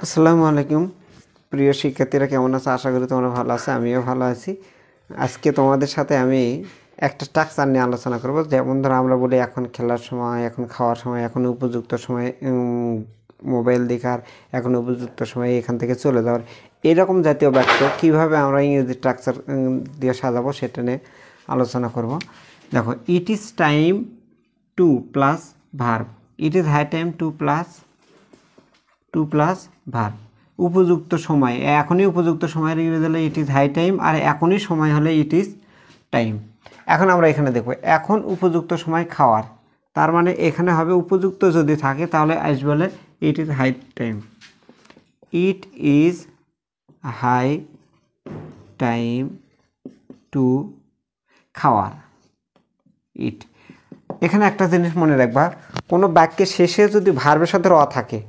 আসসালামু আলাইকুম প্রিয় শিক্ষার্থীরা, কেমন আছো? আশা করি তোমরা ভালো আছো, আমিও ভালো আছি। আজকে তোমাদের সাথে আমি একটা স্ট্রাকচার নিয়ে আলোচনা করব। যেমন ধরো আমরা বলি এখন খেলার সময়, এখন খাওয়ার সময়, এখন উপযুক্ত সময় মোবাইল দেখার, এখন উপযুক্ত সময় এখান থেকে চলে যাওয়ার, এরকম জাতীয় বাক্য কীভাবে আমরা ইংরেজি স্ট্রাকচার দিয়ে সাজাবো সেটা নিয়ে আলোচনা করব। দেখো, it is time to plus verb, it is high time to plus verb. উপযুক্ত সময়, এখনই উপযুক্ত সময়ের ইংরেজি হলে ইট ইজ হাই টাইম, আর এখনই সময় হলে ইট ইজ টাইম। এখন আমরা এখানে দেখব এখন উপযুক্ত সময় খাওয়ার, তার মানে এখানে হবে উপযুক্ত যদি থাকে তাহলে আসবে বলে it is high time, it is high time to খাওয়ার ইট। এখানে একটা জিনিস মনে রাখবা, কোনো বাক্যের শেষে যদি ভার্বের সাথে থাকে,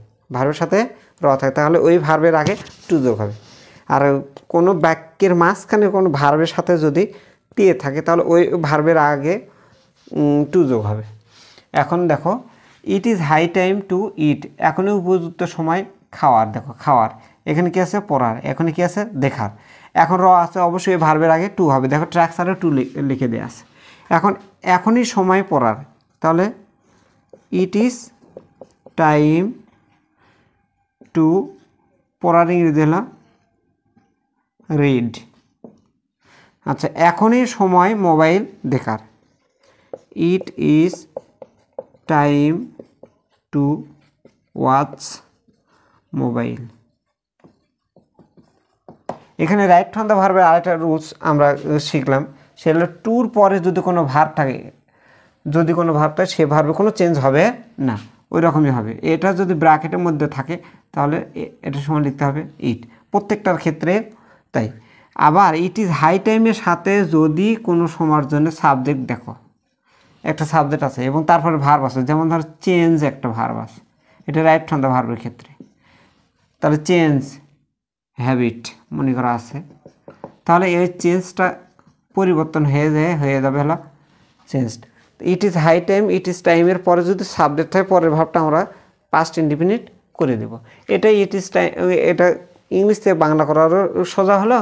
তাহলে ওই ভার্বের আগে টু যোগ হবে। আর কোনো বাক্যের মাঝখানে কোনো ভার্বের সাথে যদি টিয়ে থাকে তাহলে ওই ভার্বের আগে টু যোগ হবে। এখন দেখো, it is high time to eat, এখনই উপযুক্ত সময় খাওয়ার। দেখো, খাওয়ার এখানে কি আছে? পড়ার। এখানে কি আছে? দেখার। এখন আছে অবশ্যই ভার্বের আগে টু হবে। দেখো, ট্র্যাকচারে টু লিখে দেওয়া আছে। এখনই সময় পড়ার, তাহলে ইট ইজ টাইম টু পড়ার ইংরেজি হলো রিড। আচ্ছা, এখনই সময় মোবাইল দেখার, ইট is time to watch mobile. এখানে রাইট ফ্রম দ্য ভার্বের আরেকটা রুলস আমরা শিখলাম, সেটা হলো টুর পরে যদি কোনো ভার্ব থাকে, সে ভার্বে কোনো চেঞ্জ হবে না, ওই রকমই হবে। এটা যদি ব্র্যাকেটের মধ্যে থাকে তাহলে এটার সময় লিখতে হবে ইট, প্রত্যেকটার ক্ষেত্রে তাই। আবার ইট ইজ হাই টাইমের সাথে যদি কোনো সময়ের জন্য সাবজেক্ট, দেখো একটা সাবজেক্ট আছে এবং তারপরে ভার্ব আছে, যেমন ধর চেঞ্জ একটা ভার্ব আছে, এটা রাইট ফ্রম দ্য ভার্বের ক্ষেত্রে, তাহলে চেঞ্জ হ্যাবিট মনে করা আছে, তাহলে এই চেঞ্জটা পরিবর্তন হয়ে যাবে হলো changed. It is high time, it is টাইমের পরে যদি সাবজেক্ট হয়, পরের ভাবটা আমরা পাস্ট ইনডিফিনিট করে দেব। এটাই ইট ইজ টাইম, এটা ইংলিশ থেকে বাংলা করারও সোজা হলো।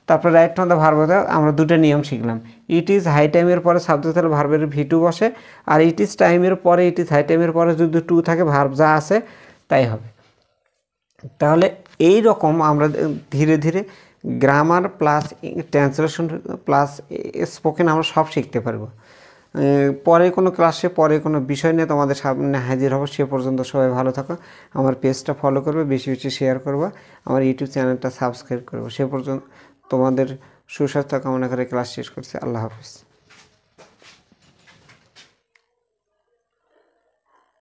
তারপরে রাইট ফ্রম দ্য ভার্ব আমরা দুটো নিয়ম শিখলাম, ইট ইজ হাই টাইমের পরে সাবজেক্ট হলে ভার্বের ভি2 বসে, আর ইট ইজ টাইমের পরে, ইট ইজ হাই টাইমের পরে যদি টু থাকে, ভার্ব যা আছে তাই হবে। তাহলে এই রকম আমরা ধীরে ধীরে grammar plus translation plus spoken আমরা সব শিখতে পারবো। পরে কোনো ক্লাসে, পরে কোনো বিষয় নিয়ে তোমাদের সামনে হাজির হবো। সে পর্যন্ত সবাই ভালো থাকো, আমার পেজটা ফলো করবে, বেশি বেশি শেয়ার করবা, আমার ইউটিউব চ্যানেলটা সাবস্ক্রাইব করবো। সে পর্যন্ত তোমাদের সুস্বাস্থ্য কামনা করে ক্লাস শেষ করছি। আল্লাহ হাফিজ।